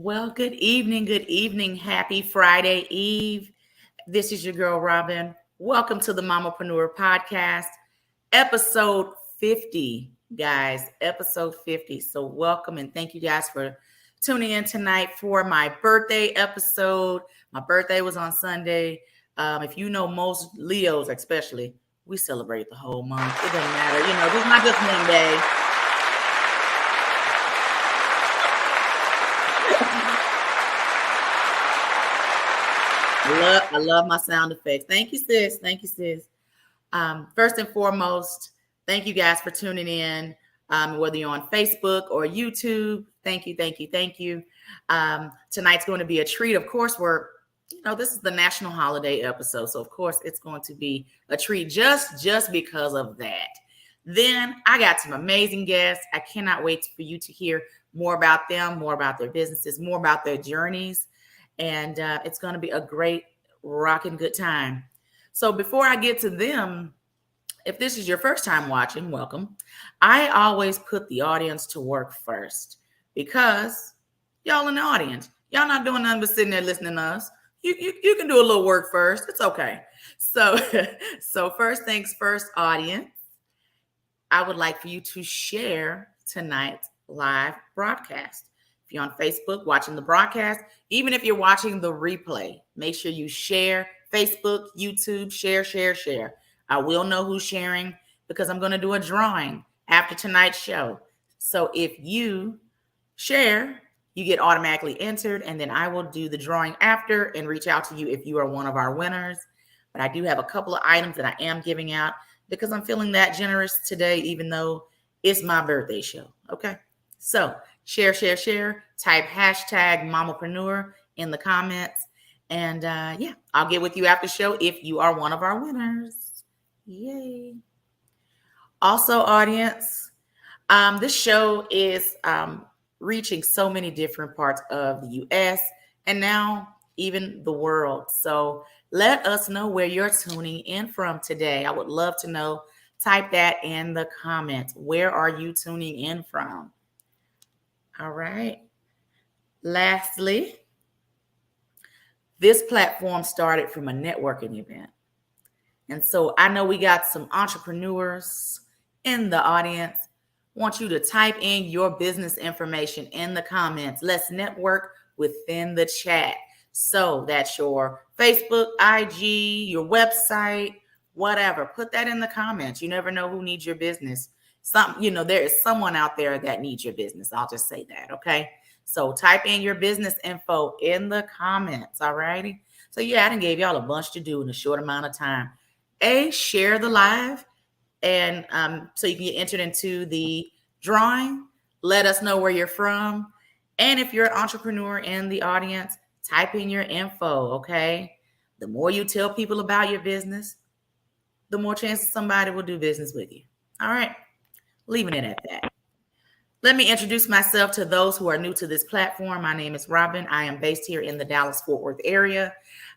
Well, good evening. Happy Friday Eve. This is your girl, Robbin. Welcome to the Mamaprenuer Podcast, episode 50, guys, episode 50. So welcome and thank you guys for tuning in tonight for my birthday episode. My birthday was on Sunday. If you know most Leos, especially, we celebrate the whole month. It doesn't matter. This is not just one day. I love my sound effects. Thank you, sis. First and foremost, thank you guys for tuning in, whether you're on Facebook or YouTube. Thank you. Tonight's going to be a treat. Of course, this is the national holiday episode. So, of course, it's going to be a treat just because of that. Then I got some amazing guests. I cannot wait for you to hear more about them, more about their businesses, more about their journeys. And it's going to be a great, rocking good time. So before I get to them, if this is your first time watching, welcome. I always put the audience to work first because y'all in the audience, y'all not doing nothing but sitting there listening to us. You can do a little work first. It's okay. So first things first, audience, I would like for you to share tonight's live broadcast. If you're on Facebook watching the broadcast, even if you're watching the replay, make sure you share Facebook, YouTube, share. I will know who's sharing because I'm going to do a drawing after tonight's show. So if you share, you get automatically entered, and then I will do the drawing after and reach out to you if you are one of our winners. But I do have a couple of items that I am giving out because I'm feeling that generous today, even though it's my birthday show. Okay. So share, type hashtag Mamapreneur in the comments. And I'll get with you after the show if you are one of our winners. Yay. Also, audience, this show is reaching so many different parts of the U.S. and now even the world. So let us know where you're tuning in from today. I would love to know. Type that in the comments. Where are you tuning in from? All right. Lastly, this platform started from a networking event. And so I know we got some entrepreneurs in the audience. I want you to type in your business information in the comments. Let's network within the chat. So that's your Facebook, IG, your website, whatever. Put that in the comments. You never know who needs your business. There is someone out there that needs your business. I'll just say that. Okay. So type in your business info in the comments. All righty. So I done gave y'all a bunch to do in a short amount of time. Share the live and so you can get entered into the drawing. Let us know where you're from. And if you're an entrepreneur in the audience, type in your info. Okay. The more you tell people about your business, the more chances somebody will do business with you. All right. Leaving it at that. Let me introduce myself to those who are new to this platform. My name is Robbin. I am based here in the Dallas-Fort Worth area.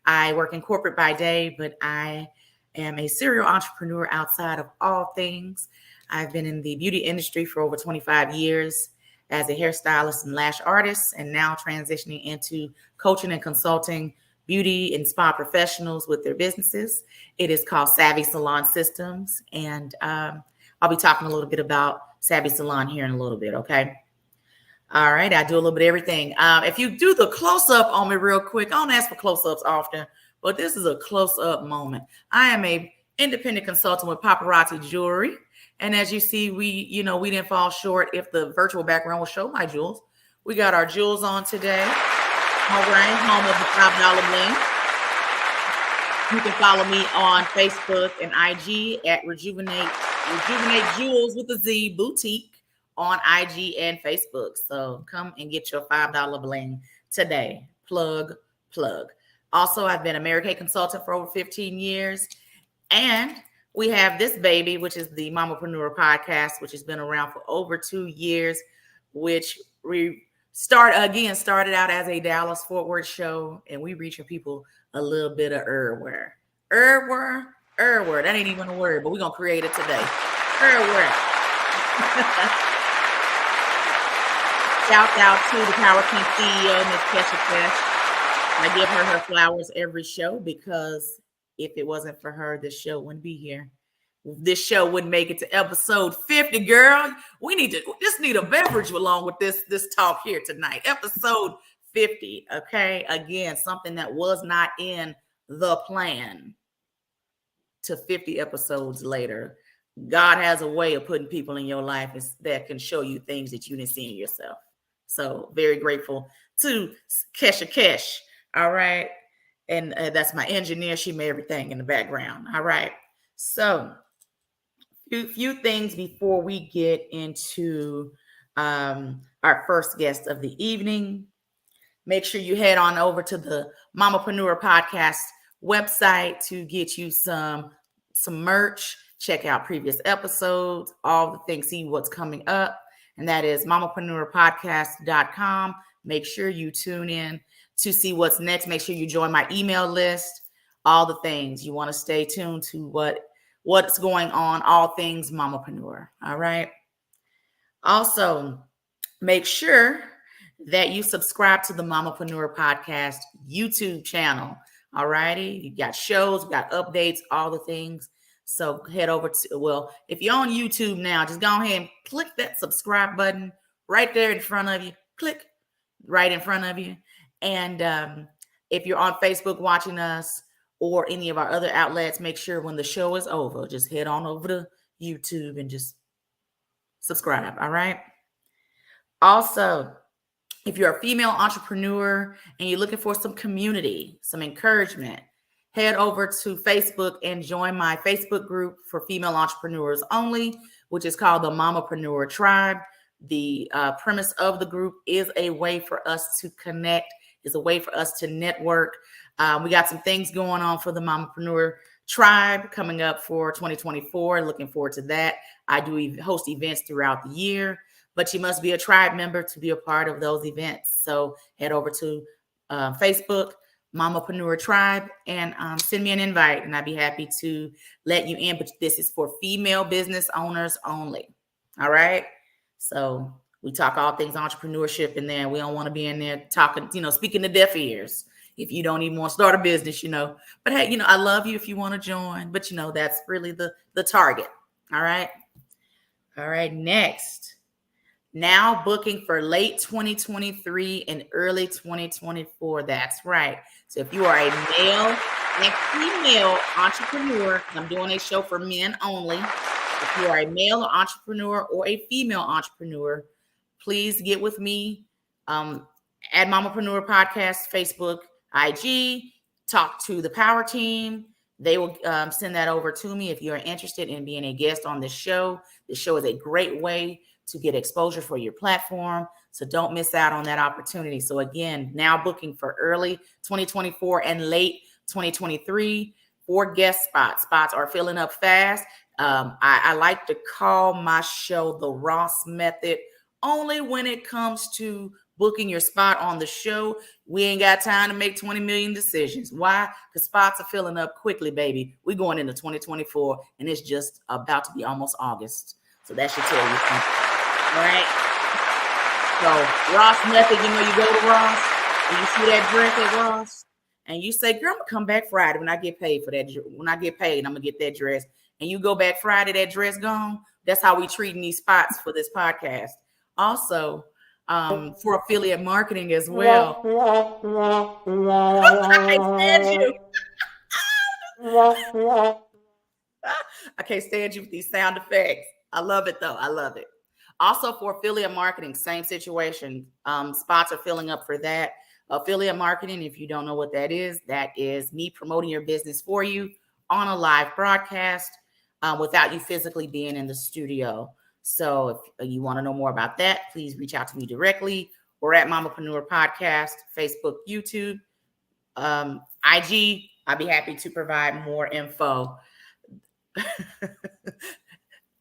I work in corporate by day, but I am a serial entrepreneur outside of all things. I've been in the beauty industry for over 25 years as a hairstylist and lash artist, and now transitioning into coaching and consulting beauty and spa professionals with their businesses. It is called Savvy Salon Systems, and I'll be talking a little bit about Savvy Salon here in a little bit, okay? All right, I do a little bit of everything. If you do the close-up on me real quick, I don't ask for close-ups often, but this is a close-up moment. I am a independent consultant with Paparazzi Jewelry, and as you see, we didn't fall short if the virtual background will show my jewels. We got our jewels on today. All right, home of the $5 bling. You can follow me on Facebook and IG at Rejuvenate Jewels with a Z Boutique on IG and Facebook. So come and get your $5 bling today. Plug. Also, I've been a Mary Kay consultant for over 15 years. And we have this baby, which is the Mamaprenuer Podcast, which has been around for over 2 years, which we started out as a Dallas-Fort Worth show, and we reach people a little bit of everywhere. That ain't even a word, but we're going to create it today. Everywhere. Shout out to the Power King CEO, Miss Kesha Cash. I give her flowers every show because if it wasn't for her, this show wouldn't be here. This show wouldn't make it to episode 50, girl. We just need a beverage along with this talk here tonight. Episode 50, okay? Again, something that was not in the plan to 50 episodes later. God has a way of putting people in your life that can show you things that you didn't see in yourself. So very grateful to Kesha Kesh. All right. And that's my engineer. She made everything in the background. All right. So few things before we get into our first guest of the evening. Make sure you head on over to the Mamaprenuer Podcast website to get you some merch. Check out previous episodes, all the things, see what's coming up. And that is mamapreneurpodcast.com. Make sure you tune in to see what's next. Make sure you join my email list, all the things. You want to stay tuned to what's going on, all things Mamapreneur. All right. Also, make sure that you subscribe to the Mamapreneur Podcast YouTube channel. All righty. You got shows, got updates, all the things. So head over to, if you're on YouTube now, just go ahead and click that subscribe button right there in front of you. Click right in front of you. And if you're on Facebook watching us or any of our other outlets, make sure when the show is over, just head on over to YouTube and just subscribe. All right. Also, if you're a female entrepreneur and you're looking for some community, some encouragement, head over to Facebook and join my Facebook group for female entrepreneurs only, which is called the Mamapreneur Tribe. The premise of the group is a way for us to connect, is a way for us to network. We got some things going on for the Mamapreneur Tribe coming up for 2024. Looking forward to that. I do host events throughout the year, but you must be a tribe member to be a part of those events. So head over to Facebook, Mamapreneur Tribe, and send me an invite, and I'd be happy to let you in. But this is for female business owners only. All right. So we talk all things entrepreneurship in there. We don't want to be in there talking, speaking to deaf ears. If you don't even want to start a business, But hey, I love you if you want to join. But that's really the target. All right. All right. Next. Now booking for late 2023 and early 2024. That's right. So if you are a male and female entrepreneur, I'm doing a show for men only. If you are a male entrepreneur or a female entrepreneur, please get with me at Mamapreneur Podcast, Facebook, IG, talk to the power team. They will send that over to me if you're interested in being a guest on this show. This show is a great way to get exposure for your platform. So don't miss out on that opportunity. So again, now booking for early 2024 and late 2023 for guest spots. Spots are filling up fast. I like to call my show the Ross Method. Only when it comes to booking your spot on the show, we ain't got time to make 20 million decisions. Why? Because spots are filling up quickly, baby. We're going into 2024, and it's just about to be almost August. So that should tell you something. All right. So Ross Method, you go to Ross and you see that dress at Ross and you say, girl, I'm gonna come back Friday when I get paid for that. When I get paid, I'm gonna get that dress. And you go back Friday, that dress gone. That's how we treating these spots for this podcast. Also, for affiliate marketing as well. I can't stand you. I can't stand you with these sound effects. I love it though. I love it. Also for affiliate marketing, same situation. Spots are filling up for that. Affiliate marketing, if you don't know what that is me promoting your business for you on a live broadcast without you physically being in the studio. So if you want to know more about that, please reach out to me directly or at Mamaprenuer Podcast, Facebook, YouTube, IG. I'll be happy to provide more info.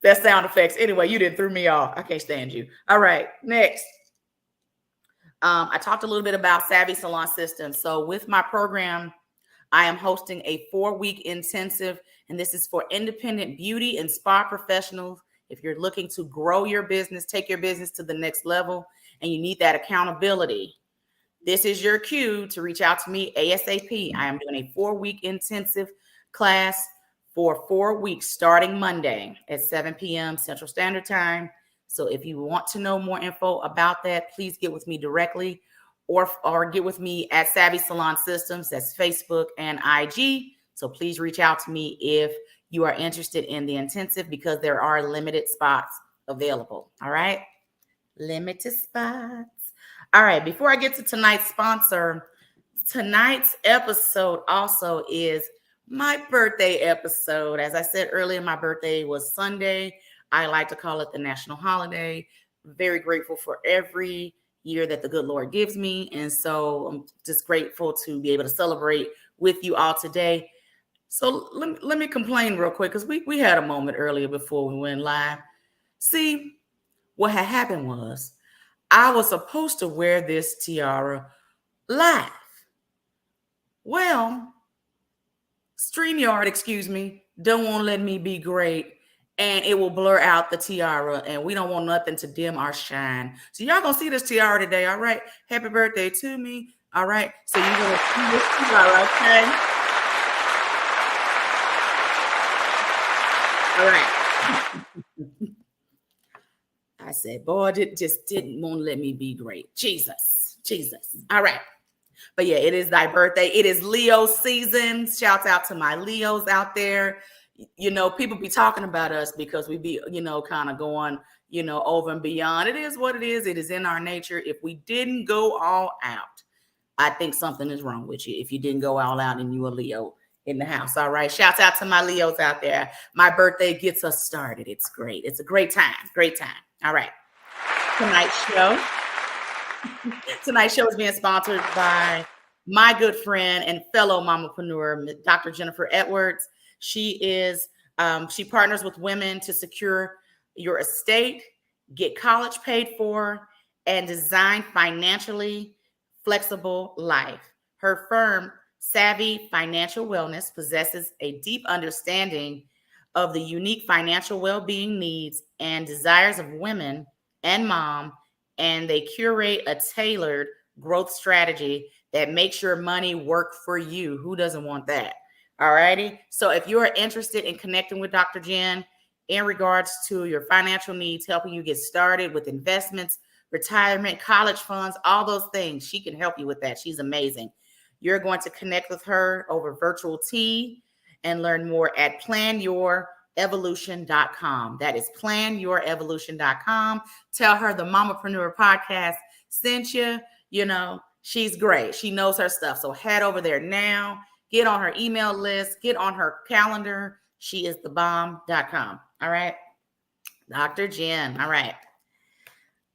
That sound effects. Anyway, you didn't throw me off. I can't stand you. All right, next. I talked a little bit about Savvy Salon Systems. So with my program, I am hosting a 4-week intensive, and this is for independent beauty and spa professionals. If you're looking to grow your business, take your business to the next level, and you need that accountability, this is your cue to reach out to me ASAP. I am doing a 4-week intensive class for 4 weeks starting Monday at 7 p.m. Central Standard Time. So if you want to know more info about that, please get with me directly or get with me at Savvy Salon Systems. That's Facebook and IG. So please reach out to me if you are interested in the intensive, because there are limited spots available. All right. Limited spots. All right. Before I get to tonight's sponsor, tonight's episode also is my birthday episode. As I said earlier, my birthday was Sunday. I like to call it the national holiday. Very grateful for every year that the good Lord gives me. And so I'm just grateful to be able to celebrate with you all today. So let me complain real quick, because we had a moment earlier before we went live. See, what had happened was I was supposed to wear this tiara live. Well, StreamYard, don't want to let me be great, and it will blur out the tiara, and we don't want nothing to dim our shine. So y'all gonna see this tiara today, all right? Happy birthday to me, all right? So you're gonna see this tiara, okay? All right. I said, boy, it just didn't want to let me be great. Jesus. All right. But yeah, it is thy birthday. It is Leo season. Shouts out to my Leos out there. You know, people be talking about us because we be, kind of going, over and beyond. It is what it is. It is in our nature. If we didn't go all out, I think something is wrong with you. If you didn't go all out and you a Leo in the house. All right. Shouts out to my Leos out there. My birthday gets us started. It's great. It's a great time. Great time. All right. Tonight's show is being sponsored by my good friend and fellow Mamapreneur, Dr. Jennifer Edwards. She partners with women to secure your estate, get college paid for, and design financially flexible life. Her firm, Savvy Financial Wellness, possesses a deep understanding of the unique financial well-being needs and desires of women and mom, and they curate a tailored growth strategy that makes your money work for you. Who doesn't want that? All righty. So if you're interested in connecting with Dr. Jen in regards to your financial needs, helping you get started with investments, retirement, college funds, all those things, she can help you with that. She's amazing. You're going to connect with her over virtual tea and learn more at planyourevolution.com. That is planyourevolution.com. Tell her the Mamapreneur Podcast sent you. She's great. She knows her stuff. So head over there now. Get on her email list. Get on her calendar. She is thebomb.com. All right. Dr. Jen. All right.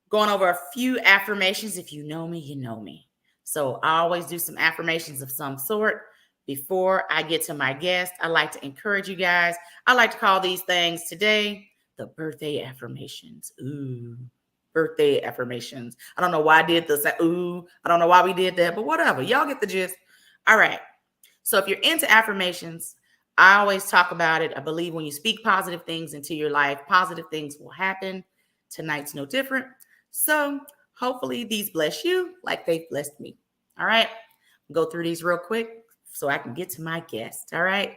Going over a few affirmations. If you know me, you know me. So I always do some affirmations of some sort. Before I get to my guest, I like to encourage you guys. I like to call these things today the birthday affirmations. Ooh, birthday affirmations. I don't know why I did this. Ooh, I don't know why we did that, but whatever. Y'all get the gist. All right. So if you're into affirmations, I always talk about it. I believe when you speak positive things into your life, positive things will happen. Tonight's no different. So hopefully these bless you like they've blessed me. All right. Go through these real quick so I can get to my guest. All right.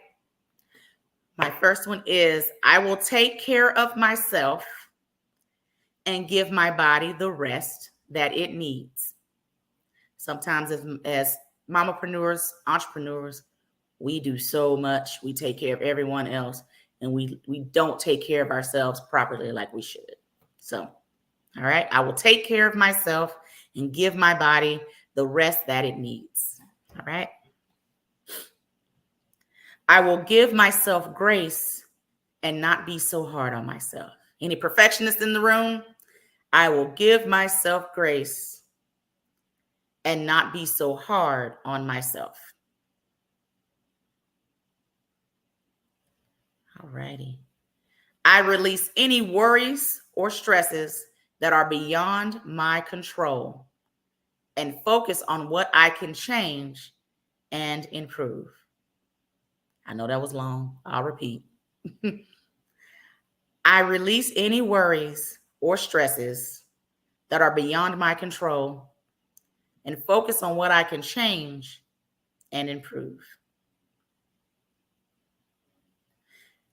My first one is, I will take care of myself and give my body the rest that it needs. Sometimes as mamapreneurs, entrepreneurs, we do so much. We take care of everyone else, and we don't take care of ourselves properly like we should. So, all right, I will take care of myself and give my body the rest that it needs. All right. I will give myself grace and not be so hard on myself. Any perfectionists in the room? I will give myself grace and not be so hard on myself. All righty. I release any worries or stresses that are beyond my control and focus on what I can change and improve. I know that was long. I'll repeat. I release any worries or stresses that are beyond my control and focus on what I can change and improve.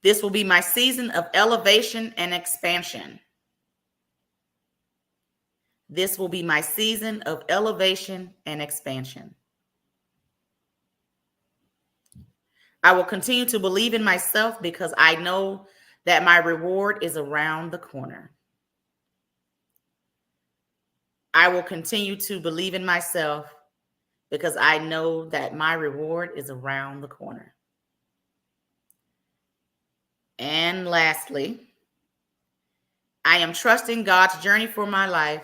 This will be my season of elevation and expansion. This will be my season of elevation and expansion. I will continue to believe in myself because I know that my reward is around the corner. I will continue to believe in myself because I know that my reward is around the corner. And lastly, I am trusting God's journey for my life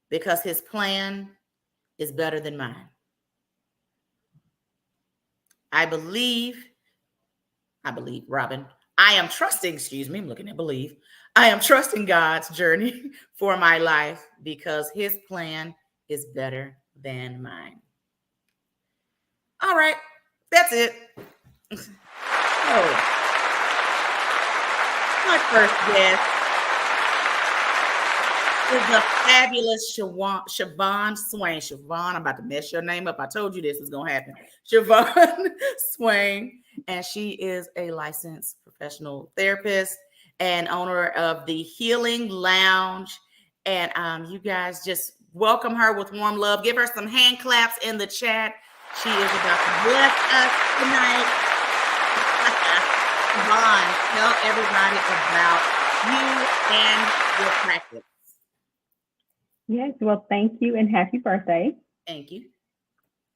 because his plan is better than mine. I believe, Robbin. I am trusting God's journey for my life because his plan is better than mine. All right, that's it. Oh, my first guest is the fabulous Siobhan Swain. Siobhan, I'm about to mess your name up. I told you this was going to happen. Siobhan Swain, and she is a licensed professional therapist and owner of the Healing Lounge. And you guys just welcome her with warm love. Give her some hand claps in the chat. She is about to bless us tonight. Siobhan, tell everybody about you and your practice. Yes, well, thank you and happy birthday. Thank you.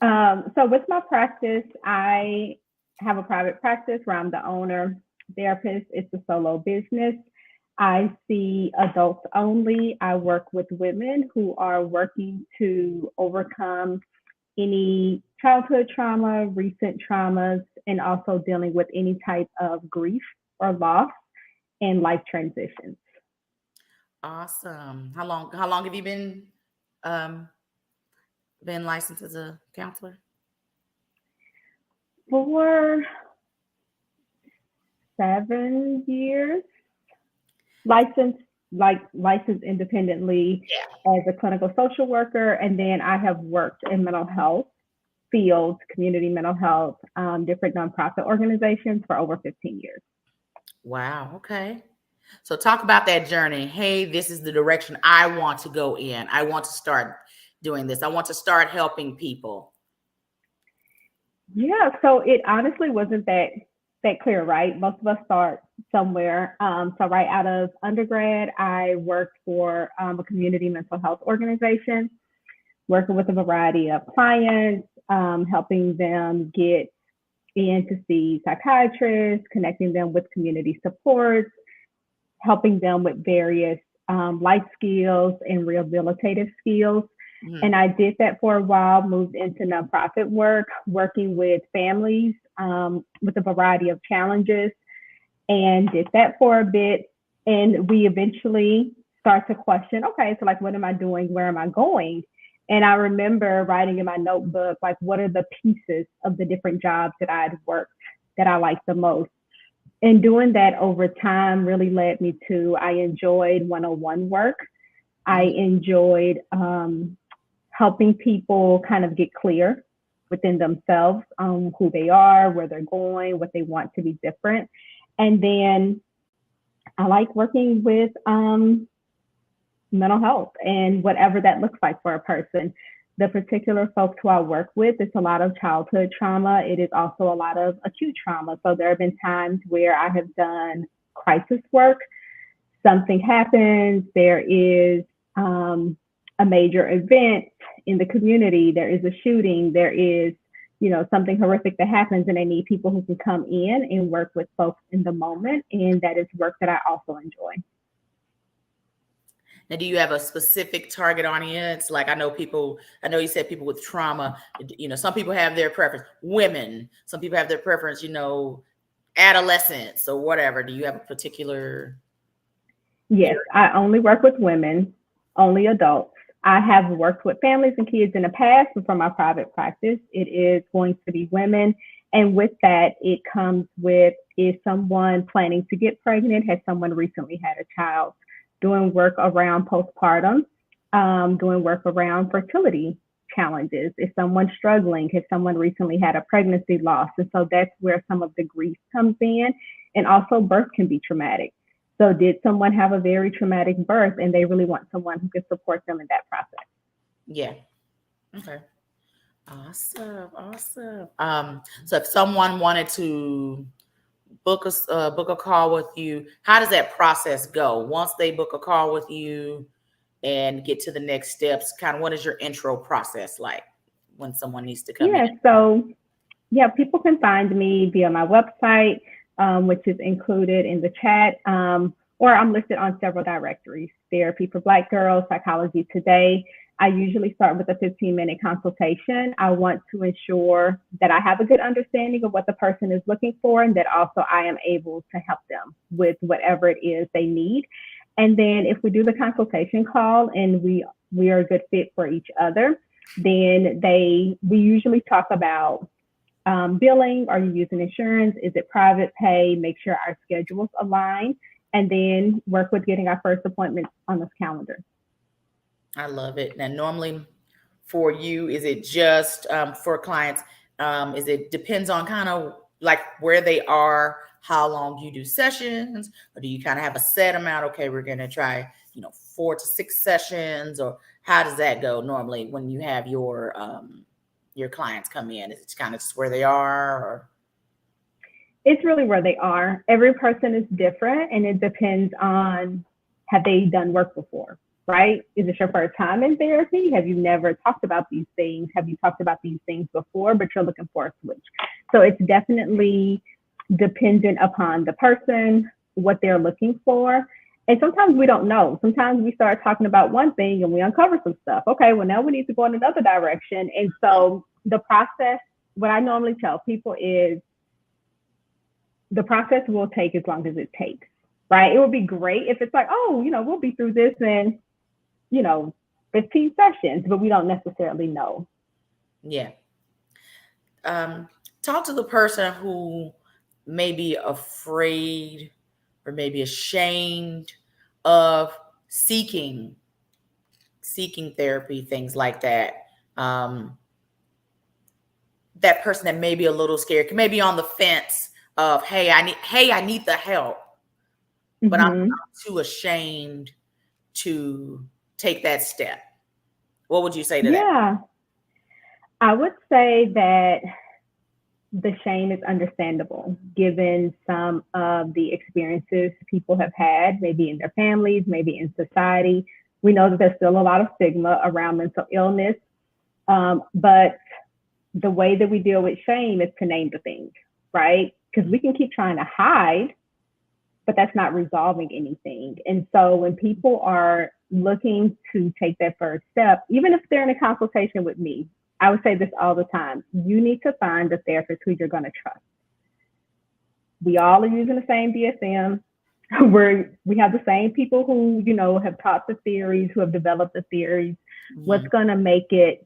So with my practice, I have a private practice where I'm the owner, therapist. It's a solo business. I see adults only. I work with women who are working to overcome any childhood trauma, recent traumas, and also dealing with any type of grief or loss and life transitions. Awesome. How long have you been licensed as a counselor? For 7 years. Licensed independently as a clinical social worker, and then I have worked in mental health fields, community mental health, different nonprofit organizations for over 15 years. Wow. Okay. So talk about that journey. Hey, this is the direction I want to go in. I want to start doing this. I want to start helping people. Yeah. So it honestly wasn't that clear, right? Most of us start somewhere. So right out of undergrad, I worked for a community mental health organization, working with a variety of clients, helping them get in to see psychiatrists, connecting them with community supports, helping them with various life skills and rehabilitative skills. Mm-hmm. And I did that for a while, moved into nonprofit work, working with families with a variety of challenges, and did that for a bit. And we eventually start to question, okay, so like, what am I doing? Where am I going? And I remember writing in my notebook, like, what are the pieces of the different jobs that I'd worked that I liked the most? And doing that over time really led me to, I enjoyed one-on-one work. I enjoyed helping people kind of get clear within themselves on who they are, where they're going, what they want to be different. And then I like working with mental health and whatever that looks like for a person. The particular folks who I work with, it's a lot of childhood trauma. It is also a lot of acute trauma. So there have been times where I have done crisis work. Something happens, there is a major event in the community, there is a shooting, there is, something horrific that happens, and they need people who can come in and work with folks in the moment. And that is work that I also enjoy. Now, do you have a specific target audience? Like, I know you said people with trauma, some people have their preference, women, some people have their preference, adolescents or whatever. Do you have a particular? Yes, I only work with women, only adults. I have worked with families and kids in the past, but for my private practice, it is going to be women. And with that, it comes with, is someone planning to get pregnant? Has someone recently had a child? Doing work around postpartum, doing work around fertility challenges. If someone's struggling, if someone recently had a pregnancy loss. And so that's where some of the grief comes in. And also birth can be traumatic. So did someone have a very traumatic birth and they really want someone who can support them in that process? Yeah. Okay. Awesome. So if someone wanted to book a call with you, how does that process go? Once they book a call with you and get to the next steps, kind of what is your intro process like when someone needs to come in? So people can find me via my website, which is included in the chat, or I'm listed on several directories. Therapy for Black Girls, Psychology Today. I usually start with a 15-minute consultation. I want to ensure that I have a good understanding of what the person is looking for and that also I am able to help them with whatever it is they need. And then if we do the consultation call and we are a good fit for each other, then we usually talk about billing. Are you using insurance? Is it private pay? Make sure our schedules align, and then work with getting our first appointment on this calendar. I love it. And normally for you, is it just for clients? Is it depends on kind of like where they are, how long you do sessions, or do you kind of have a set amount? Okay, we're going to try, 4 to 6 sessions, or how does that go normally when you have your clients come in? Is it kind of just where they are, or? It's really where they are. Every person is different, and it depends on, have they done work before? Right? Is this your first time in therapy? Have you never talked about these things? Have you talked about these things before, but you're looking for a switch? So it's definitely dependent upon the person, what they're looking for. And sometimes we don't know. Sometimes we start talking about one thing and we uncover some stuff. Okay, well, now we need to go in another direction. And so the process, what I normally tell people is the process will take as long as it takes, right? It would be great if it's like, we'll be through this in 15 sessions, but we don't necessarily know. Yeah. Talk to the person who may be afraid or maybe ashamed of seeking therapy, things like that. That person that may be a little scared, may be on the fence of, hey, I need the help, but I'm too ashamed to take that step. What would you say to that? Yeah, I would say that the shame is understandable given some of the experiences people have had, maybe in their families, maybe in society. We know that there's still a lot of stigma around mental illness, but the way that we deal with shame is to name the thing, right? Because we can keep trying to hide, but that's not resolving anything. And so when people are looking to take that first step, even if they're in a consultation with me, I would say this all the time: you need to find a therapist who you're going to trust. We all are using the same DSM. We have the same people who, have taught the theories, who have developed the theories. Mm-hmm. What's going to make it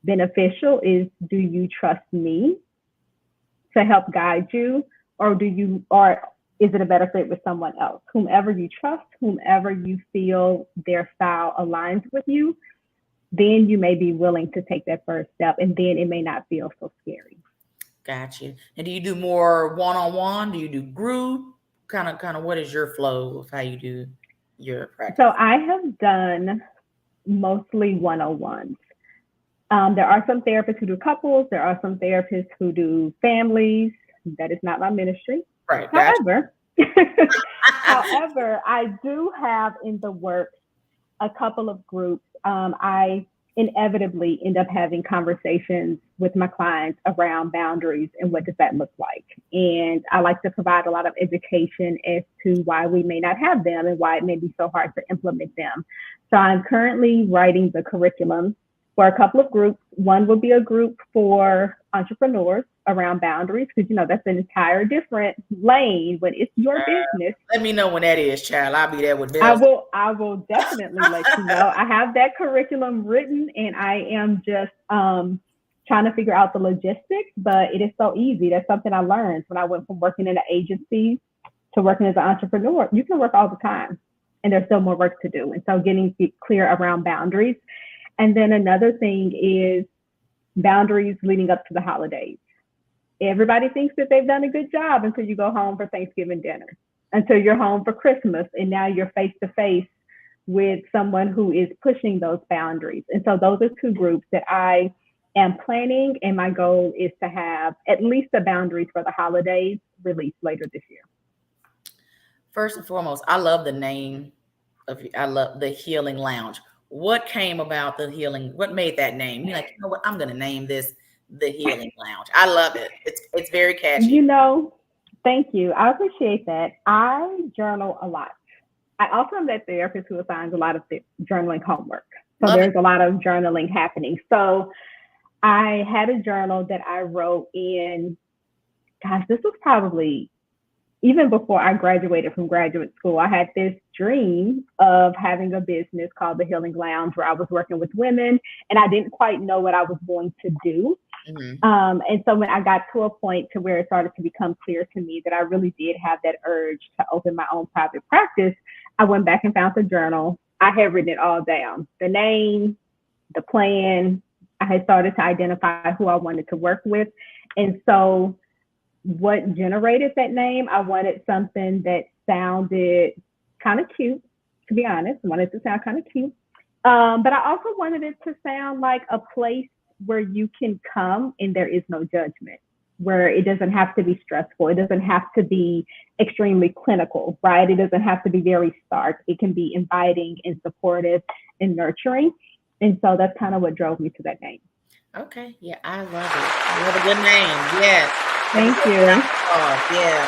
beneficial is, do you trust me to help guide you, or is it a better fit with someone else? Whomever you trust, whomever you feel their style aligns with you, then you may be willing to take that first step, and then it may not feel so scary. Gotcha. And do you do more one-on-one? Do you do group? Kind of what is your flow of how you do your practice? So I have done mostly one-on-ones. There are some therapists who do couples. There are some therapists who do families. That is not my ministry. Right. However, I do have in the works a couple of groups. I inevitably end up having conversations with my clients around boundaries and what does that look like. And I like to provide a lot of education as to why we may not have them and why it may be so hard to implement them. So I'm currently writing the curriculum for a couple of groups. One will be a group for entrepreneurs around boundaries, because that's an entire different lane when it's your business. Let me know when that is, child. I'll be there with Bill. I will definitely let you know. I have that curriculum written, and I am just trying to figure out the logistics, but it is so easy. That's something I learned when I went from working in an agency to working as an entrepreneur. You can work all the time. and there's still more work to do. And so getting clear around boundaries. And then another thing is boundaries leading up to the holidays. Everybody thinks that they've done a good job until you go home for Thanksgiving dinner, until you're home for Christmas, and now you're face to face with someone who is pushing those boundaries. And so those are two groups that I am planning, and my goal is to have at least the boundaries for the holidays released later this year. First and foremost, I love the name I love the Healing Lounge. What came about the healing? What made that name? You're like, you know what? I'm going to name this the Healing Lounge. I love it. It's very catchy. You know, thank you. I appreciate that. I journal a lot. I also am that therapist who assigns a lot of journaling homework. So there's a lot of journaling happening. So I had a journal that I wrote in, gosh, this was probably even before I graduated from graduate school. I had this dream of having a business called the Healing Lounge, where I was working with women, and I didn't quite know what I was going to do. And so when I got to a point to where it started to become clear to me that I really did have that urge to open my own private practice, I went back and found the journal. I had written it all down, the name, the plan. I had started to identify who I wanted to work with. And so what generated that name, I wanted something that sounded kind of cute, to be honest. I wanted it to sound kind of cute. But I also wanted it to sound like a place where you can come and there is no judgment, where it doesn't have to be stressful. It doesn't have to be extremely clinical, right? It doesn't have to be very stark. It can be inviting and supportive and nurturing. And so that's kind of what drove me to that name. Okay. Yeah, I love it. You have a good name. Yes. Thank you. Yeah.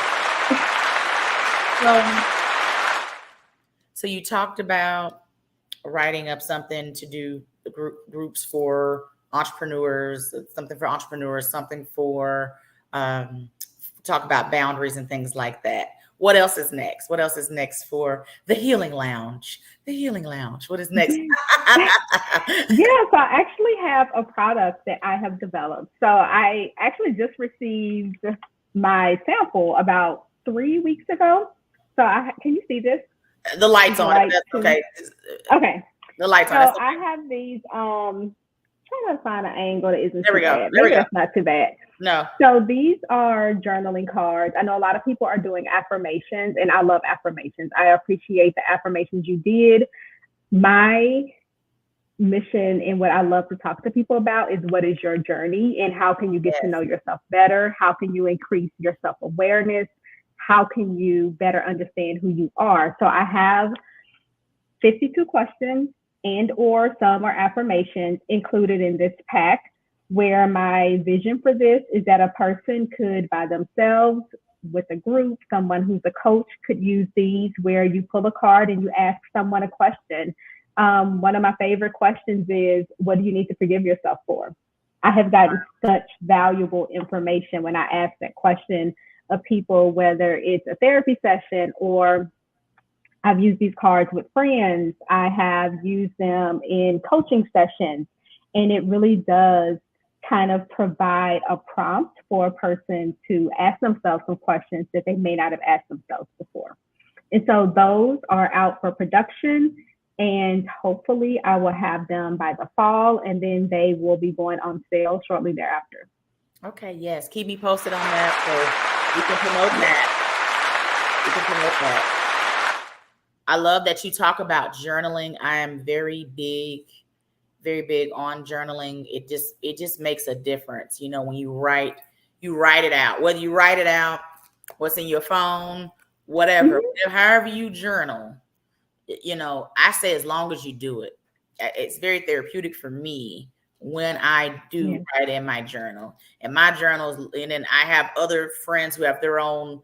So you talked about writing up something to do groups for entrepreneurs, something for entrepreneurs, something for talk about boundaries and things like that. What else is next? What else is next for the Healing Lounge? The Healing Lounge. What is next? Yeah, so I actually have a product that I have developed. So I actually just received my sample about 3 weeks ago. So can you see this? The light's on. Okay. Okay. The light's on. So I have these, trying to find an angle that isn't there we too go. bad. There we go. That's not too bad. No. So these are journaling cards. I know a lot of people are doing affirmations, and I love affirmations. I appreciate the affirmations you did. My mission and what I love to talk to people about is what is your journey and how can you get to know yourself better? How can you increase your self-awareness? How can you better understand who you are? So I have 52 questions and or some are affirmations included in this pack, where my vision for this is that a person could, by themselves, with a group, someone who's a coach could use these, where you pull a card and you ask someone a question. One of my favorite questions is, what do you need to forgive yourself for? I have gotten such valuable information when I ask that question of people, whether it's a therapy session or I've used these cards with friends. I have used them in coaching sessions, and it really does kind of provide a prompt for a person to ask themselves some questions that they may not have asked themselves before. And so those are out for production, and hopefully I will have them by the fall, and then they will be going on sale shortly thereafter. Okay, yes. Keep me posted on that so we can promote that. I love that you talk about journaling. I am very big on journaling. It just makes a difference. You know, when you write it out, whether you write it out, what's in your phone, whatever, however you journal, you know, I say as long as you do it. It's very therapeutic for me when I do write in my journal. And my journals, and then I have other friends who have their own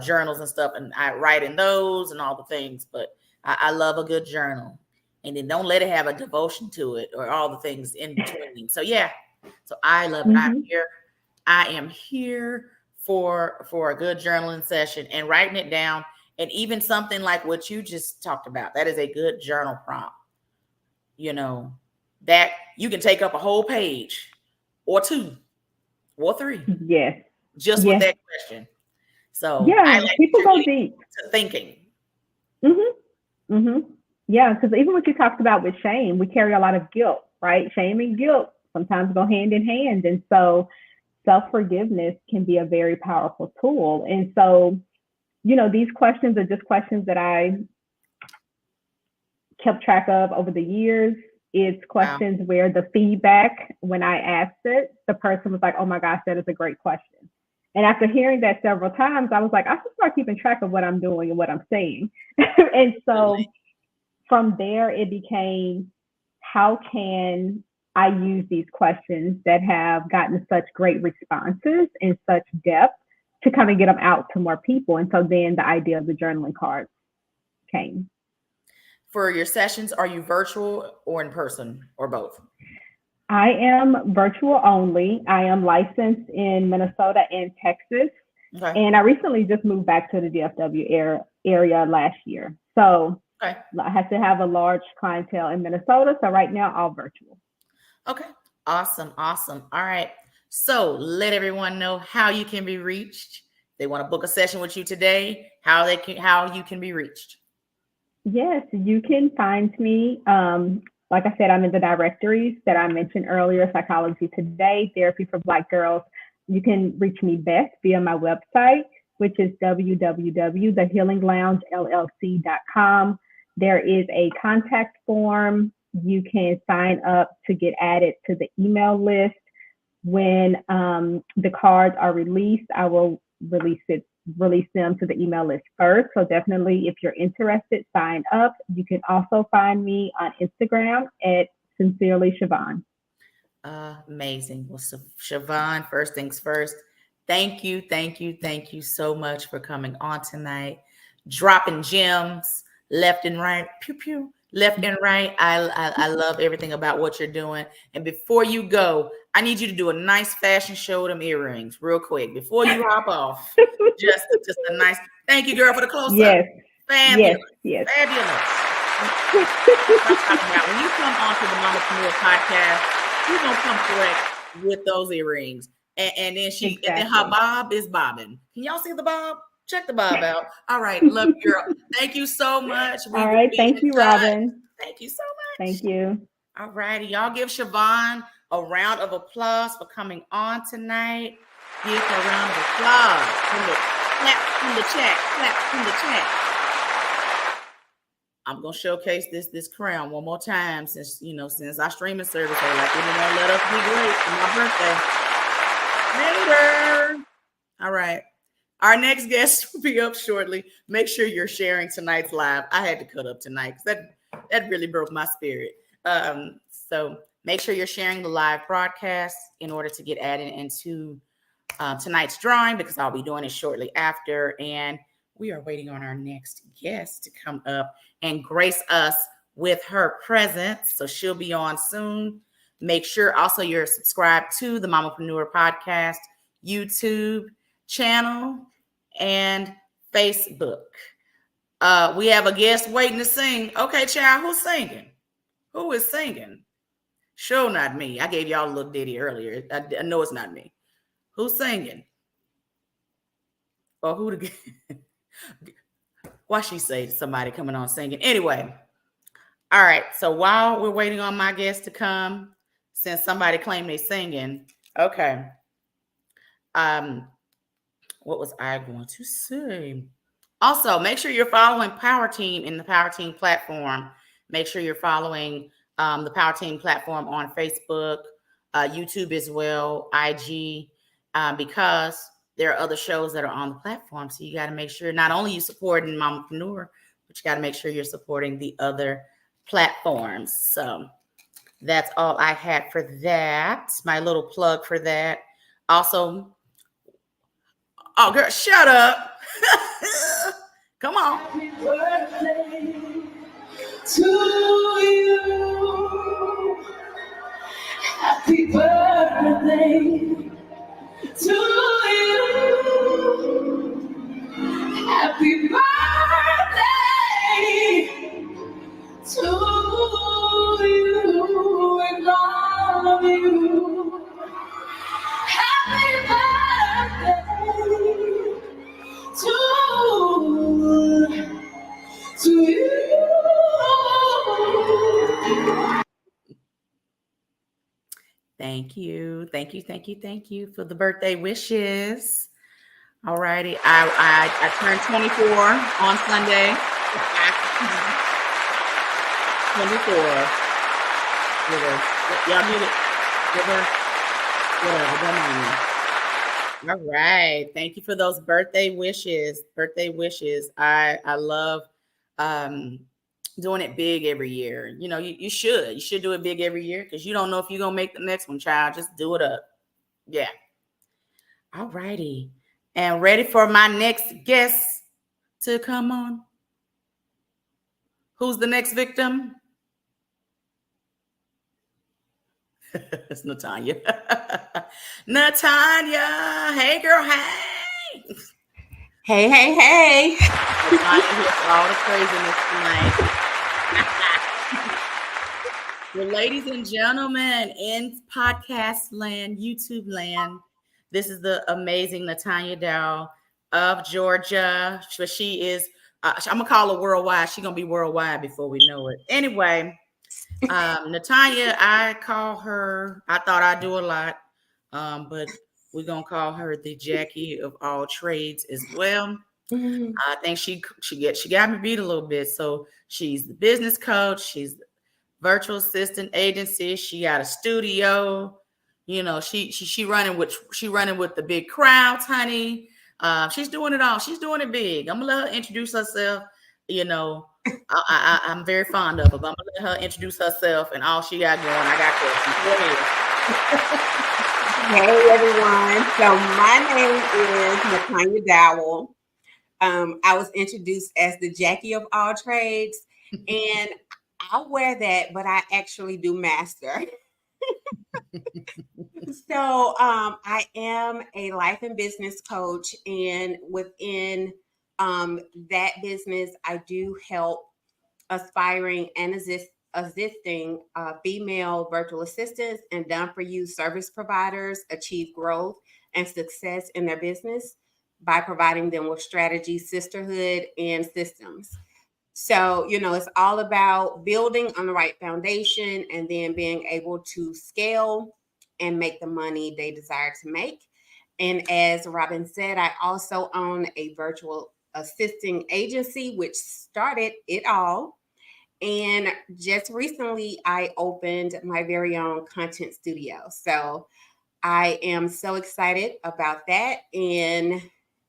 journals and stuff, and I write in those and all the things. But I love a good journal. And then don't let it have a devotion to it or all the things in between. So yeah, so I love it. I am here for a good journaling session and writing it down. And even something like what you just talked about, that is a good journal prompt. You know, that you can take up a whole page or 2 or 3. Yes. Just with that question. So yeah, people go deep to thinking. Yeah, because even what you talked about with shame, we carry a lot of guilt, right? Shame and guilt sometimes go hand in hand. And so self-forgiveness can be a very powerful tool. And so, these questions are just questions that I kept track of over the years. It's questions where the feedback, when I asked it, the person was like, oh my gosh, that is a great question. And after hearing that several times, I was like, I should start keeping track of what I'm doing and what I'm saying. And so from there, it became, how can I use these questions that have gotten such great responses and such depth to kind of get them out to more people? And so then the idea of the journaling cards came. For your sessions, are you virtual or in person or both? I am virtual only. I am licensed in Minnesota and Texas. Okay. And I recently just moved back to the DFW area last year. So I have to have a large clientele in Minnesota. So right now, all virtual. Okay. Awesome. All right. So let everyone know how you can be reached. They want to book a session with you today, how you can be reached. Yes, you can find me. Like I said, I'm in the directories that I mentioned earlier, Psychology Today, Therapy for Black Girls. You can reach me best via my website, which is www.thehealingloungellc.com. There is a contact form. You can sign up to get added to the email list. When the cards are released, I will release them to the email list first. So definitely, if you're interested, sign up. You can also find me on Instagram at Sincerely Siobhan. Amazing. Well, so Siobhan, first things first, thank you so much for coming on tonight, dropping gems left and right, pew pew, left and right. I love everything about what you're doing. And before you go, I need you to do a nice fashion show with them earrings real quick before you hop off. just a nice thank you, girl, for the close-up. Yes. Fabulous. Yes. Fabulous. When you come onto the Mamapreneur Podcast, you're gonna come correct with those earrings. And then her bob is bobbing. Can y'all see the bob? Check the bob out. All right, love you, girl. Thank you so much. All right, thank you, Robbin. Thank you so much. Thank you. All righty, y'all give Siobhan a round of applause for coming on tonight. Give her a round of applause. Clap from the chat. I'm gonna showcase this crown one more time since our streaming service are like, they don't let us be great for my birthday. Later. All right. Our next guest will be up shortly. Make sure you're sharing tonight's live. I had to cut up tonight because that really broke my spirit. So make sure you're sharing the live broadcast in order to get added into tonight's drawing, because I'll be doing it shortly after. And we are waiting on our next guest to come up and grace us with her presence. So she'll be on soon. Make sure also you're subscribed to the Mamaprenuer Podcast YouTube channel and Facebook. We have a guest waiting to sing. Okay, child, who's singing? Who is singing? Sure, not me. I gave y'all a little ditty earlier. I know it's not me. Who's singing? Or who to why she say somebody coming on singing? Anyway, all right. So while we're waiting on my guest to come, since somebody claimed they singing, okay. What was I going to say? Also, make sure you're following Power Team in the Power Team platform. Make sure you're following the Power Team platform on Facebook, YouTube as well, IG, because there are other shows that are on the platform. So you got to make sure not only you supporting Mamapreneur, but you got to make sure you're supporting the other platforms. So that's all I had for that. My little plug for that. Also, oh, girl, shut up. Come on. Happy birthday to you. Happy birthday to you. Happy birthday to you and all of you. Happy birthday to you. Thank you. Thank you. Thank you. Thank you for the birthday wishes. All righty. I turned 24 on Sunday. 24. Y'all get it? Give her. All right. Thank you for those birthday wishes. I love doing it big every year. You know, you should do it big every year because you don't know if you're gonna make the next one, child. Just do it up. Yeah. All righty. And ready for my next guest to come on. Who's the next victim? It's Natanya. Natanya. Hey, girl. Hey. Hey. Natanya here for all the craziness tonight. Well, ladies and gentlemen, in podcast land, YouTube land, this is the amazing Natanya Dow of Georgia. So she is, I'm going to call her worldwide. She's going to be worldwide before we know it. Anyway, Natanya, I call her, I thought I'd do a lot, but we're going to call her the Jackie of all trades as well. Mm-hmm. I think she got me beat a little bit. So she's the business coach. She's the virtual assistant agency. She got a studio. You know, she running with the big crowds, honey. She's doing it all. She's doing it big. I'm gonna let her introduce herself. You know, I'm very fond of her, but I'm gonna let her introduce herself and all she got going. I got questions. Hey everyone. So my name is Natanya Dowell. I was introduced as the Jackie of all trades, and I'll wear that, but I actually do master. So I am a life and business coach, and within that business, I do help aspiring and existing female virtual assistants and done-for-you service providers achieve growth and success in their business by providing them with strategy, sisterhood, and systems. So, you know, it's all about building on the right foundation and then being able to scale and make the money they desire to make. And as Robbin said, I also own a virtual assisting agency, which started it all. And just recently, I opened my very own content studio. So I am so excited about that and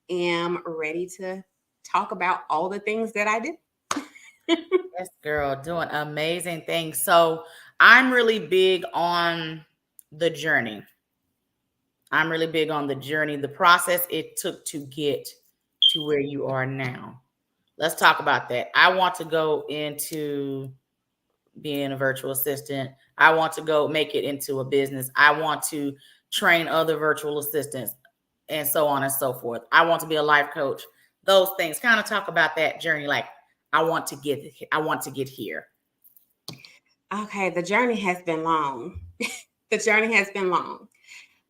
am ready to talk about all the things that I do. Yes, girl, doing amazing things. So I'm really big on the journey. The process it took to get to where you are now. Let's talk about that. I want to go into being a virtual assistant. I want to go make it into a business. I want to train other virtual assistants and so on and so forth. I want to be a life coach. Those things. Kind of talk about that journey. Like I want to get here. Okay, the journey has been long.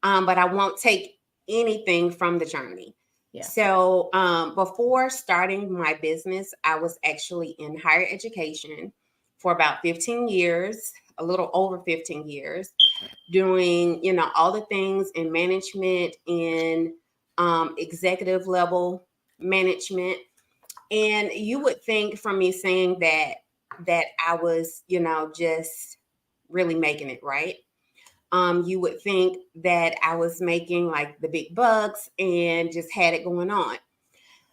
But I won't take anything from the journey. Yeah. So before starting my business, I was actually in higher education for about 15 years, a little over 15 years, doing, you know, all the things in management and executive level management. And you would think from me saying that I was, you know, just really making it, right? You would think that I was making like the big bucks and just had it going on.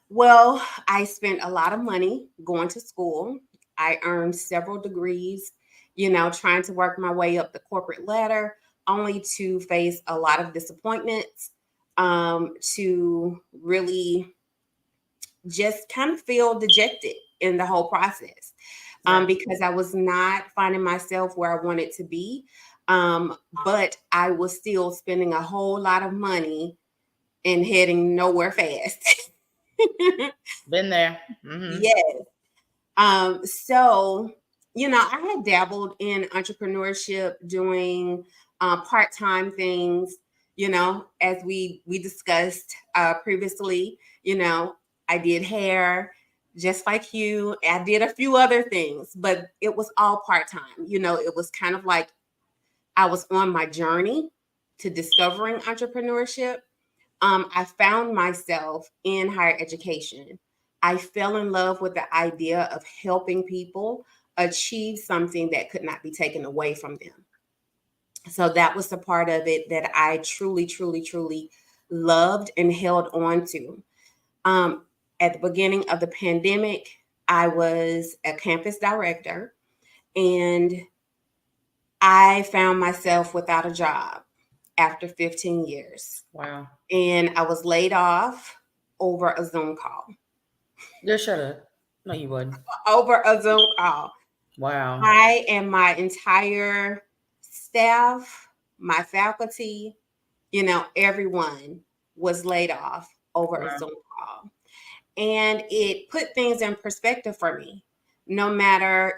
Well, I spent a lot of money going to school. I earned several degrees, you know, trying to work my way up the corporate ladder, only to face a lot of disappointments, to really just kind of feel dejected in the whole process, because I was not finding myself where I wanted to be. But I was still spending a whole lot of money and heading nowhere fast. Been there. Mm-hmm. Yes. So, you know, I had dabbled in entrepreneurship, doing part-time things, you know, as we discussed previously. You know, I did hair, just like you. I did a few other things, but it was all part-time. It was kind of like I was on my journey to discovering entrepreneurship. I found myself in higher education. I fell in love with the idea of helping people achieve something that could not be taken away from them. So that was the part of it that I truly, truly, truly loved and held on to. At the beginning of the pandemic, I was a campus director, and I found myself without a job after 15 years. Wow. And I was laid off over a Zoom call. Just shut up. No, you wouldn't. Over a Zoom call. Wow. I and my entire staff, my faculty, everyone was laid off over a Zoom call. And it put things in perspective for me. No matter,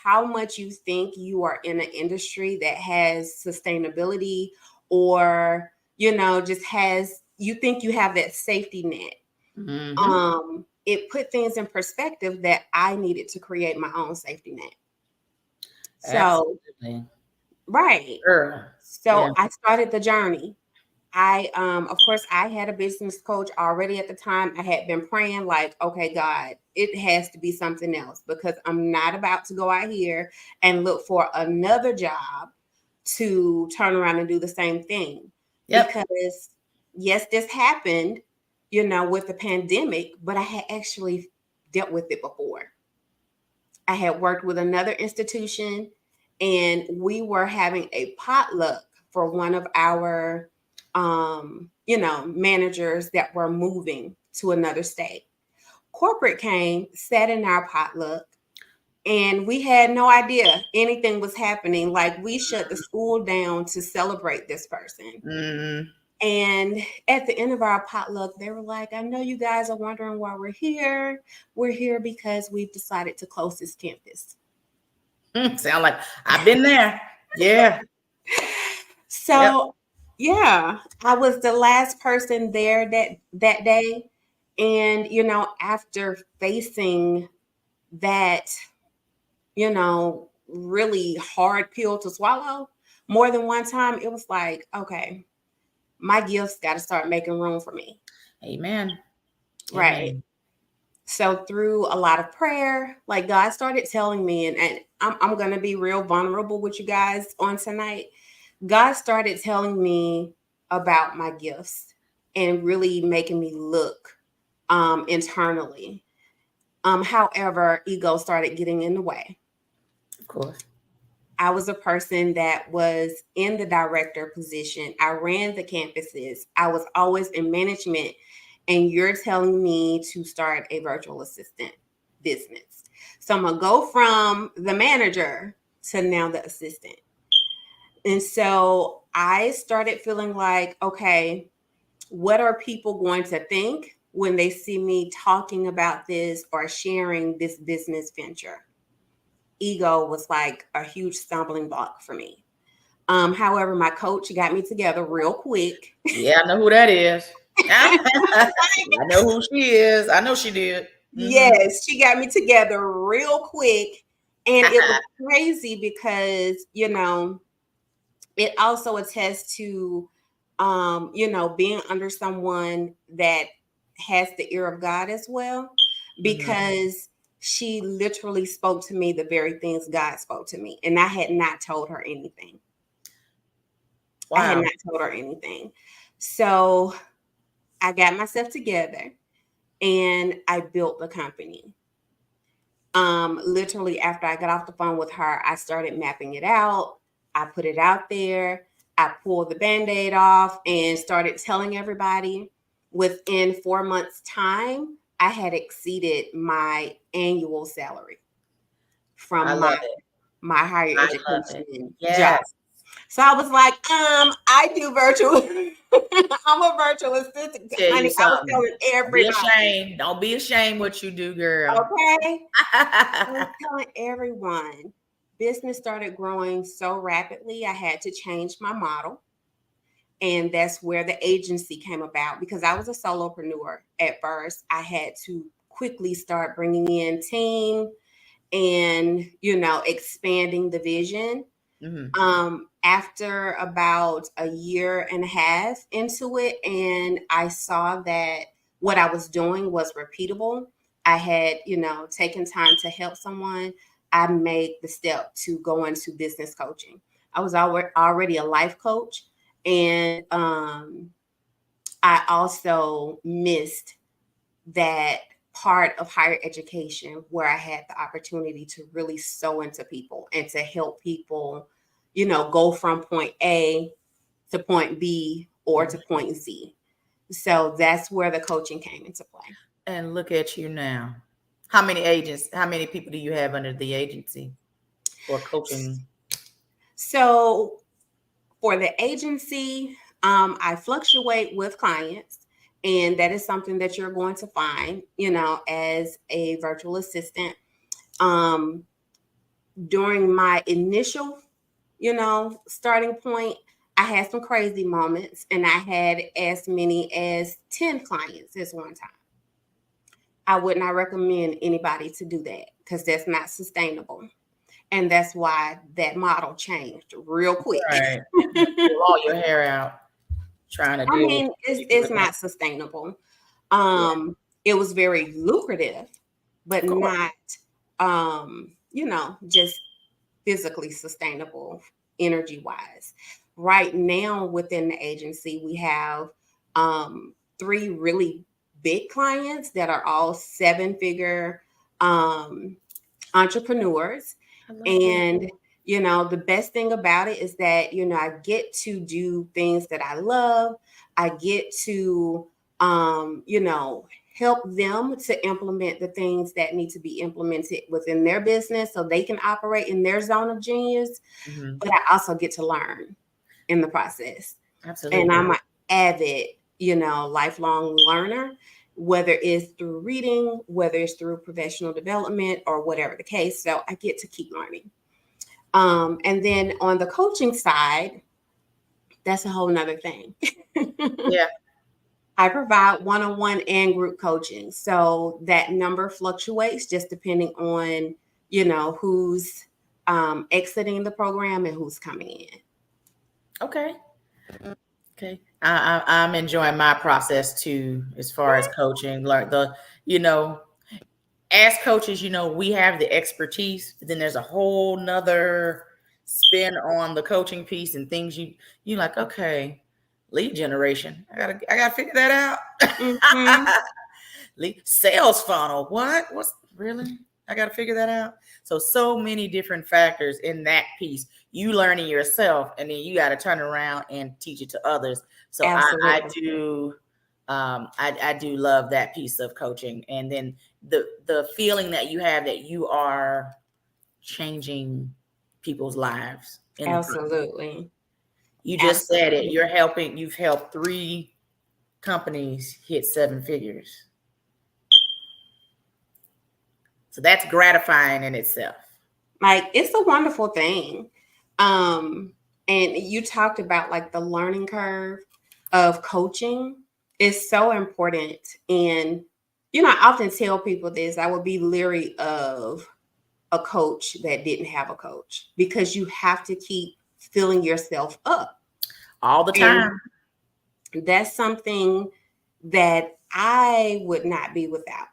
how much you think you are in an industry that has sustainability or, just you think you have that safety net. Mm-hmm. It put things in perspective that I needed to create my own safety net. So, absolutely. Right. Sure. So Yeah. I started the journey. Of course, I had a business coach already at the time. I had been praying like, okay, God, it has to be something else because I'm not about to go out here and look for another job to turn around and do the same thing. Yep. Because yes, this happened, with the pandemic, but I had actually dealt with it before. I had worked with another institution, and we were having a potluck for one of our managers that were moving to another state. Corporate came, sat in our potluck, and we had no idea anything was happening. Like, we shut the school down to celebrate this person. Mm-hmm. And at the end of our potluck, they were like, I know you guys are wondering why we're here. We're here because we've decided to close this campus. Sound like I've been there. Yeah. So, yeah, I was the last person there that day. And, after facing that, really hard pill to swallow more than one time, it was like, okay, my gifts got to start making room for me. Amen. Right. Amen. So through a lot of prayer, like God started telling me, and I'm going to be real vulnerable with you guys on tonight. God started telling me about my gifts and really making me look internally. However, ego started getting in the way. Of course. I was a person that was in the director position. I ran the campuses. I was always in management. And you're telling me to start a virtual assistant business. So I'm going to go from the manager to now the assistant. And so I started feeling like, okay, what are people going to think when they see me talking about this or sharing this business venture? Ego was like a huge stumbling block for me. However, my coach got me together real quick. Yeah, I know who that is. I know who she is. I know she did. Mm-hmm. Yes, she got me together real quick. And it was crazy because, it also attests to, being under someone that has the ear of God as well, because she literally spoke to me the very things God spoke to me. And I had not told her anything. Wow. I had not told her anything. So I got myself together and I built the company. Literally after I got off the phone with her, I started mapping it out. I put it out there. I pulled the Band-Aid off and started telling everybody. Within 4 months' time, I had exceeded my annual salary from my higher education job. So I was like, I do virtual. I'm a virtual assistant. Honey, I was telling everybody. Don't be ashamed what you do, girl. Okay. I was telling everyone. Business started growing so rapidly, I had to change my model. And that's where the agency came about, because I was a solopreneur at first. I had to quickly start bringing in team and, expanding the vision. Mm-hmm. After about a year and a half into it, and I saw that what I was doing was repeatable. I had, taken time to help someone. I made the step to go into business coaching. I was already a life coach, and I also missed that part of higher education where I had the opportunity to really sow into people and to help people, go from point A to point B or to point Z. So that's where the coaching came into play. And look at you now. How many people do you have under the agency for coaching? So for the agency, I fluctuate with clients, and that is something that you're going to find, as a virtual assistant. During my initial, starting point, I had some crazy moments, and I had as many as 10 clients at one time. I would not recommend anybody to do that because that's not sustainable. And that's why that model changed real quick. Right. Pull all your hair out trying to do it's not sustainable. It was very lucrative, but not, just physically sustainable energy wise. Right now within the agency, we have 3 really big clients that are all 7-figure entrepreneurs. And, the best thing about it is that, I get to do things that I love. I get to, help them to implement the things that need to be implemented within their business so they can operate in their zone of genius. Mm-hmm. But I also get to learn in the process. Absolutely. And I'm an avid, lifelong learner, whether it's through reading, whether it's through professional development or whatever the case. So I get to keep learning. And then on the coaching side, that's a whole nother thing. Yeah. I provide one-on-one and group coaching. So that number fluctuates just depending on, who's exiting the program and who's coming in. Okay. I'm enjoying my process too, as far as coaching. Like as coaches, we have the expertise, but then there's a whole nother spin on the coaching piece and things you like, okay, lead generation. I gotta figure that out. Mm-hmm. Sales funnel. What's really? I gotta figure that out. So many different factors in that piece. You learning yourself, and then you got to turn around and teach it to others. So I do love that piece of coaching, and then the feeling that you have that you are changing people's lives. Absolutely. You just said it. You've helped 3 companies hit 7 figures. So that's gratifying in itself. Like, it's a wonderful thing. And you talked about like the learning curve of coaching is so important. And, I often tell people this, I would be leery of a coach that didn't have a coach, because you have to keep filling yourself up all the time. And that's something that I would not be without.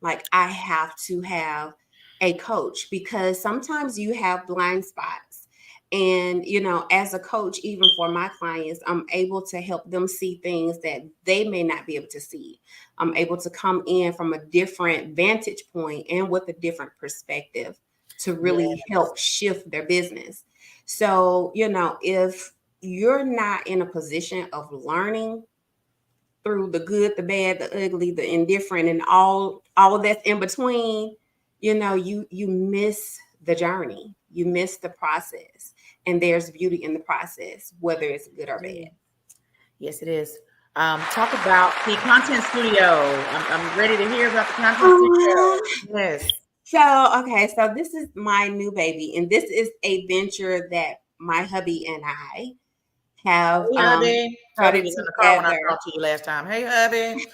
Like, I have to have a coach, because sometimes you have blind spots. And, as a coach, even for my clients, I'm able to help them see things that they may not be able to see. I'm able to come in from a different vantage point and with a different perspective to really help shift their business. So, if you're not in a position of learning through the good, the bad, the ugly, the indifferent, and all of that's in between, you miss the journey, you miss the process, and there's beauty in the process, whether it's good or bad. Yes, it is. Talk about the content studio. I'm ready to hear about the content studio. Yes. So this is my new baby, and this is a venture that my hubby and I have Hey, hubby. put Hubby it was in the car when I together. talked to you last time. Hey, hubby.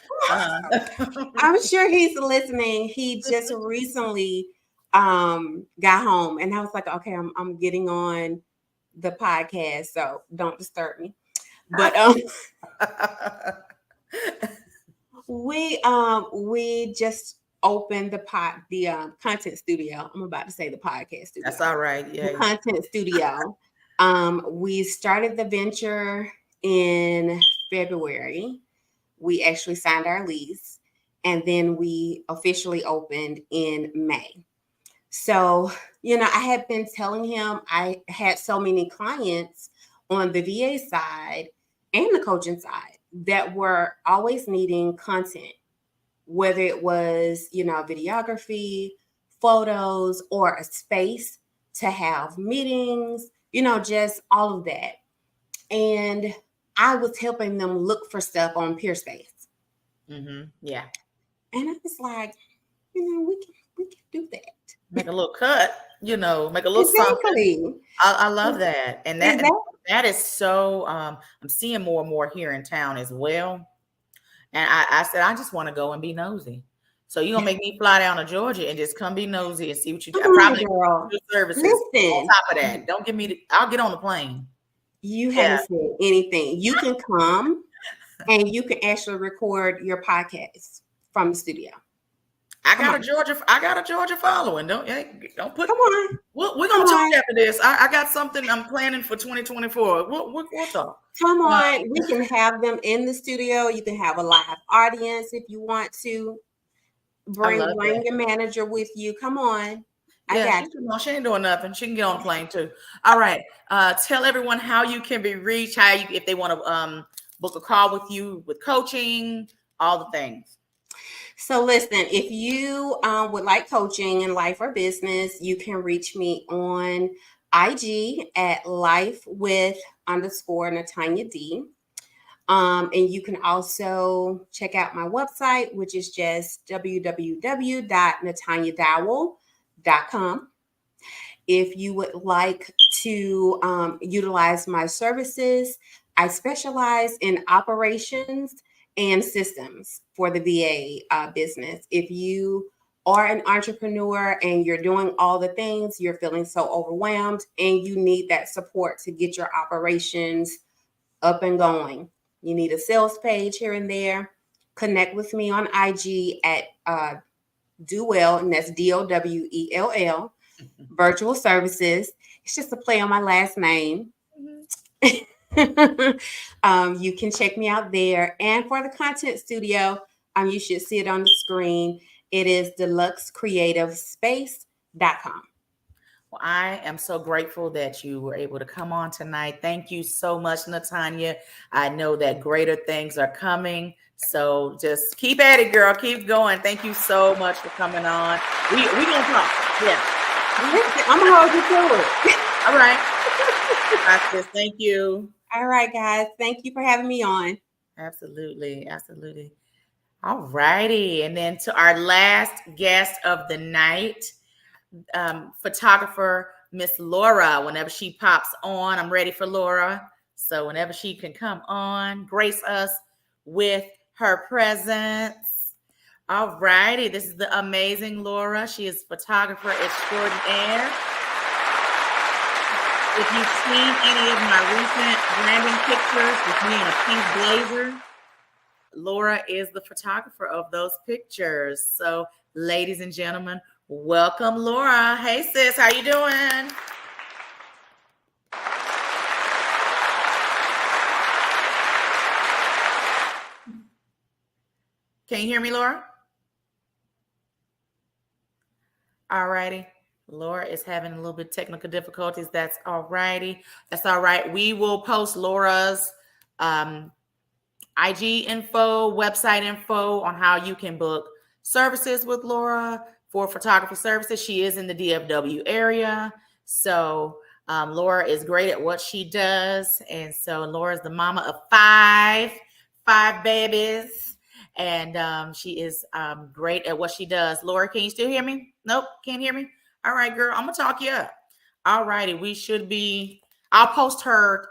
I'm sure he's listening. He just recently got home, and I was like, okay, I'm getting on the podcast, so don't disturb me. But we just opened the content studio. I'm about to say the podcast studio. That's all right. Yeah. The content studio. We started the venture in February. We actually signed our lease, and then we officially opened in May. So, I had been telling him I had so many clients on the VA side and the coaching side that were always needing content, whether it was, videography, photos, or a space to have meetings, just all of that. And I was helping them look for stuff on Peerspace. Mm-hmm. Yeah. And I was like, we can do that. Make a little cut, make a little something. I love that. And that is so, I'm seeing more and more here in town as well. And I said, I just want to go and be nosy. So you're going to make me fly down to Georgia and just come be nosy and see what you do. Probably do services on top of that. Don't give me I'll get on the plane. You haven't said anything. You can come and you can actually record your podcast from the studio. I got a Georgia following. Don't put. Come on. We're gonna talk after this. I got something I'm planning for 2024. We'll talk. Come on. We can have them in the studio. You can have a live audience if you want to. Bring your manager with you. Come on. I got you. She ain't doing nothing. She can get on the plane too. All right. Tell everyone how you can be reached. If they want to book a call with you with coaching, all the things. So listen, if you would like coaching in life or business, you can reach me on IG at life_with_Natanya D. And you can also check out my website, which is just www.natanyadowell.com. If you would like to utilize my services, I specialize in operations and systems for the VA business. If you are an entrepreneur and you're doing all the things, you're feeling so overwhelmed and you need that support to get your operations up and going. You need a sales page here and there. Connect with me on IG at Dowell, and that's DOWELL, Virtual Services. It's just a play on my last name. You can check me out there. And for the content studio, you should see it on the screen. It is deluxecreativespace.com. Well, I am so grateful that you were able to come on tonight. Thank you so much, Natanya. I know that greater things are coming. So just keep at it, girl. Keep going. Thank you so much for coming on. We gonna talk. Yeah. I'm gonna hold you to it. All right. Thank you. All right, guys. Thank you for having me on. Absolutely. All righty. And then to our last guest of the night, photographer Miss Laura. Whenever she pops on, I'm ready for Laura. So whenever she can come on, grace us with her presence. All righty. This is the amazing Laura. She is photographer extraordinaire. If you've seen any of my recent branding pictures with me in a pink blazer, Laura is the photographer of those pictures. So, ladies and gentlemen, welcome Laura. Hey sis, how you doing? Can you hear me, Laura? All righty. Laura is having a little bit of technical difficulties. That's all righty. That's all right. We will post Laura's IG info, website info on how you can book services with Laura for photography services. She is in the DFW area. So Laura is great at what she does. And so Laura is the mama of five babies. And she is great at what she does. Laura, can you still hear me? Nope, can't hear me. All right, girl, I'm going to talk you up. All righty, I'll post her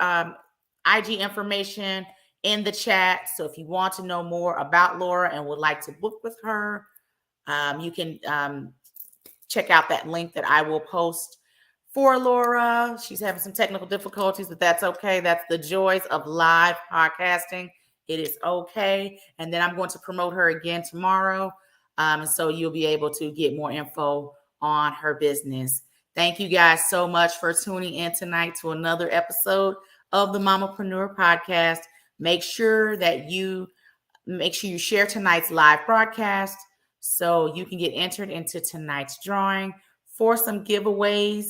IG information in the chat. So if you want to know more about Laura and would like to book with her, you can check out that link that I will post for Laura. She's having some technical difficulties, but that's okay. That's the joys of live podcasting. It is okay. And then I'm going to promote her again tomorrow. And so you'll be able to get more info on her business. Thank you guys so much for tuning in tonight to another episode of the Mamapreneur Podcast. Make sure you share tonight's live broadcast so you can get entered into tonight's drawing for some giveaways.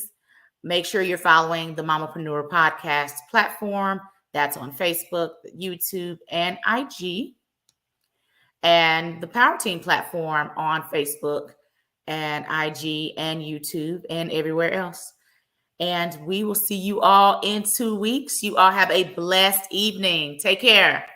Make sure you're following the Mamapreneur Podcast platform. That's on Facebook, YouTube, and IG. And the Power Team platform on Facebook and IG and YouTube and everywhere else. And we will see you all in 2 weeks. You all have a blessed evening. Take care.